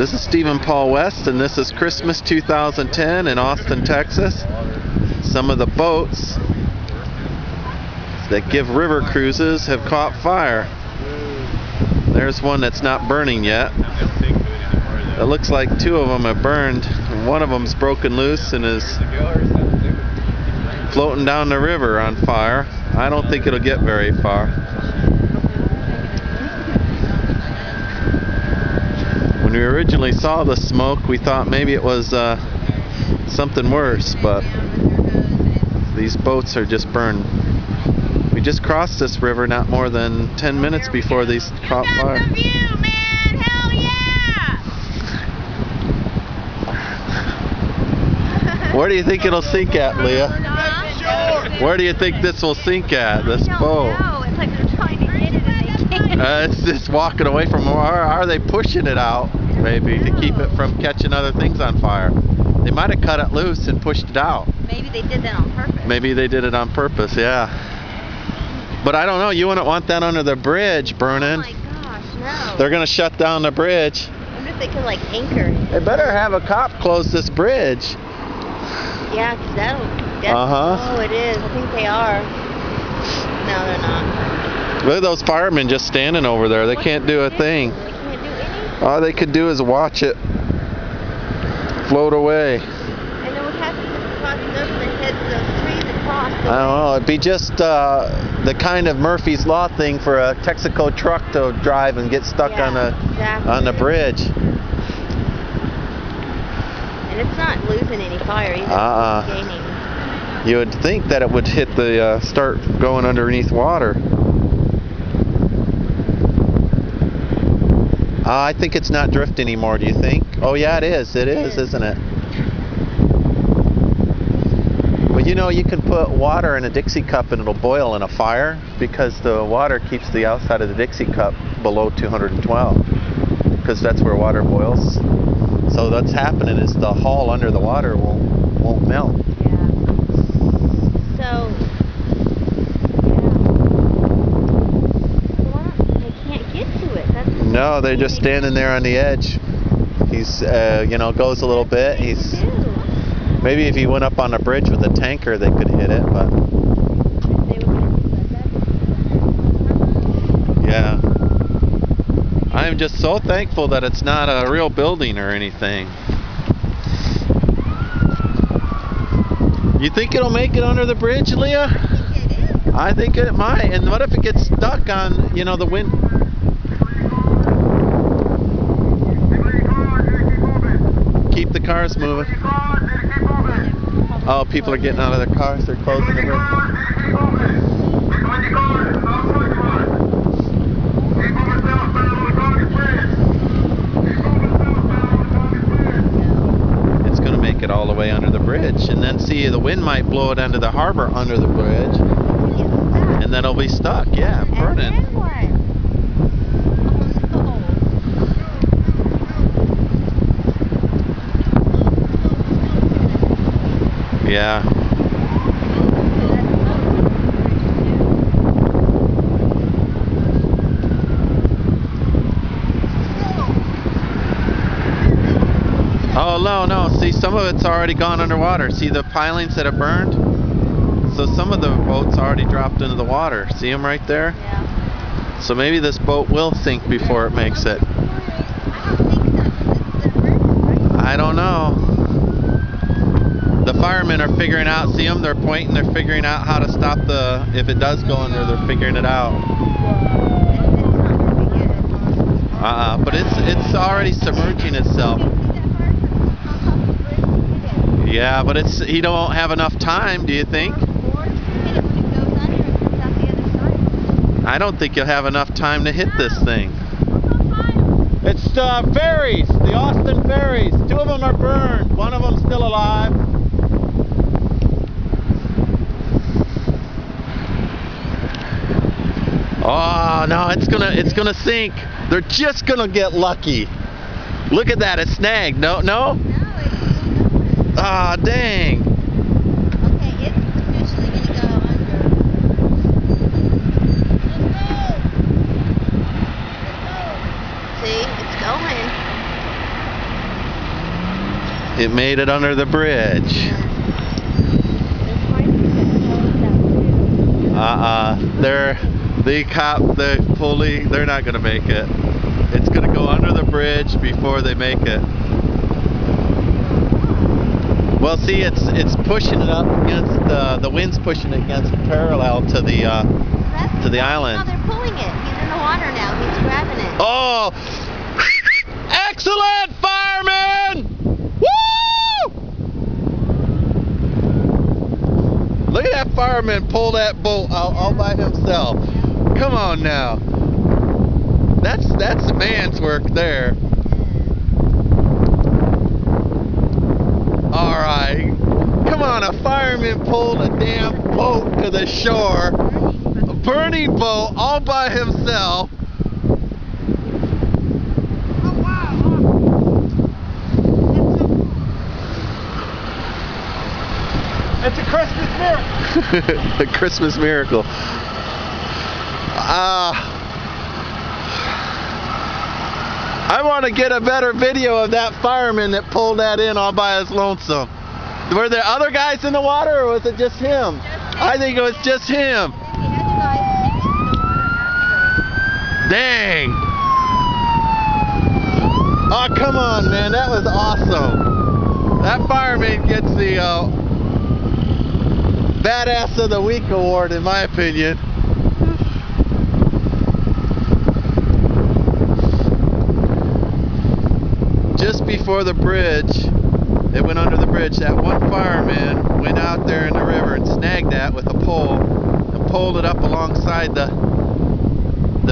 This is Stephen Paul West, and this is Christmas 2010 in Austin, Texas. Some of the boats that give river cruises have caught fire. There's one that's not burning yet. It looks like two of them have burned. One of them's broken loose and is floating down the river on fire. I don't think it'll get very far. When we originally saw the smoke, we thought maybe it was something worse, but these boats are just burned. We just crossed this river not more than 10 minutes before these caught fire. The view, man! Hell yeah! Where do you think it'll sink at, Leah? Where do you think this will sink at, this boat? No, it's like they're trying to get it and they can't. It's just walking away from, or are they pushing it out, maybe, to keep it from catching other things on fire? They might have cut it loose and pushed it out. Maybe they did that on purpose. Maybe they did it on purpose, yeah. But I don't know, you wouldn't want that under the bridge burning. Oh my gosh, no. They're going to shut down the bridge. I wonder if they could like anchor it. They better have a cop close this bridge. Yeah, because that's Uh-huh. Oh, it is. I think they are. No, they're not. Look at those firemen just standing over there. They can't do a thing. They can't do anything. All they could do is watch it float away. And then what happens if it crosses over the heads of those trees across the I don't know. It'd be just the kind of Murphy's Law thing for a Texaco truck to drive and get stuck on the bridge. And it's not losing any fire either. It's gaining. You would think that it would hit the start going underneath water. I think it's not drift anymore. Do you think? Oh yeah, it is. It is, isn't it? Well, you know, you can put water in a Dixie cup and it'll boil in a fire because the water keeps the outside of the Dixie cup below 212 because that's where water boils. So what's happening is the hull under the water won't melt. Yeah. So, they can't get to it. No, they're just standing there on the edge. He's, goes a little bit. Maybe if he went up on a bridge with a tanker, they could hit it, but yeah. I'm just so thankful that it's not a real building or anything. You think it'll make it under the bridge, Leah? I think it might. And what if it gets stuck on, the wind? Keep the cars moving. Oh, people are getting out of their cars. They're closing the bridge. It all the way under the bridge, and then see the wind might blow it under the harbor under the bridge, and then it'll be stuck. Yeah, burning. Yeah. Oh, no. See, some of it's already gone underwater. See the pilings that have burned? So some of the boats already dropped into the water. See them right there? Yeah. So maybe this boat will sink before it makes it. I don't know. The firemen are figuring out, see them? They're pointing, they're figuring out how to stop if it does go under, they're figuring it out. But it's already submerging itself. Yeah, but he don't have enough time, do you think? I don't think you'll have enough time to hit this thing. It's ferries, the Austin ferries. Two of them are burned. One of them's still alive. Oh no, it's gonna sink. They're just gonna get lucky. Look at that, it's snagged. No? Ah, dang. Okay, it's officially gonna go under. See, it's going. It made it under the bridge. The pulley, they're not going to make it. It's going to go under the bridge before they make it. Well, see, it's pushing it up against the wind's pushing it against parallel to the island. No, they're pulling it. He's in the water now. He's grabbing it. Oh! Excellent, fireman! Woo! Look at that fireman pull that boat out all by himself. Come on now. That's the man's work there. All right. Come on, a fireman pulled a damn boat to the shore. A burning boat all by himself. It's a Christmas miracle. A Christmas miracle. I want to get a better video of that fireman that pulled that in all by his lonesome. Were there other guys in the water, or was it just him? I think it was just him. Dang. Oh, come on, man. That was awesome. That fireman gets the Badass of the Week award, in my opinion. Just before the bridge, it went under the bridge, that one fireman went out there in the river and snagged that with a pole and pulled it up alongside the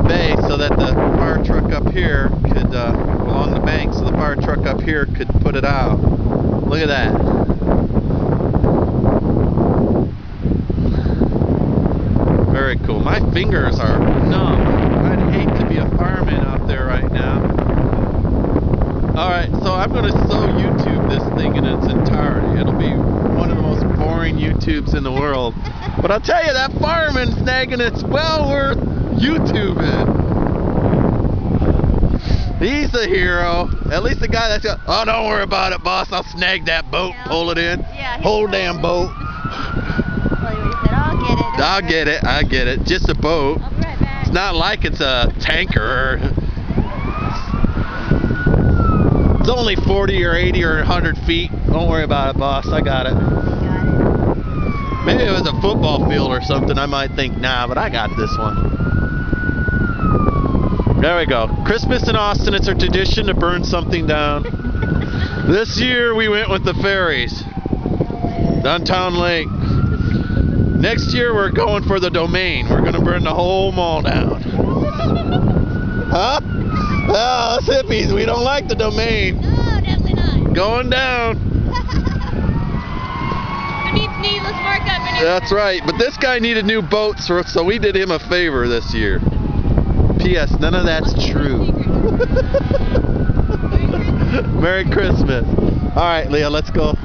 bay so that the fire truck up here could, along the bank, so the fire truck up here could put it out. Look at that. Very cool. My fingers are numb. I'd hate to be a fireman out there right now. Alright, so I'm going to so YouTube this thing in its entirety. It'll be one of the most boring YouTubes in the world. But I'll tell you, that fireman snagging it's well worth YouTubing. He's the hero. At least the guy that's got, oh, don't worry about it, boss. I'll snag that boat, pull it in. Yeah, whole damn boat. I'll get it. I get it. Just a boat. I'll be right back. It's not like it's a tanker. It's only 40 or 80 or 100 feet. Don't worry about it, boss. I got it. Maybe it was a football field or something. I might think, nah, but I got this one. There we go. Christmas in Austin, it's a tradition to burn something down. This year we went with the ferries. Downtown Lake. Next year we're going for the Domain. We're going to burn the whole mall down. Huh? Oh, us hippies, we don't like the Domain. No, definitely not. Going down. Needless markup. That's right. But this guy needed new boats, so we did him a favor this year. P.S. None of that's true. Merry Christmas. All right, Leah, let's go.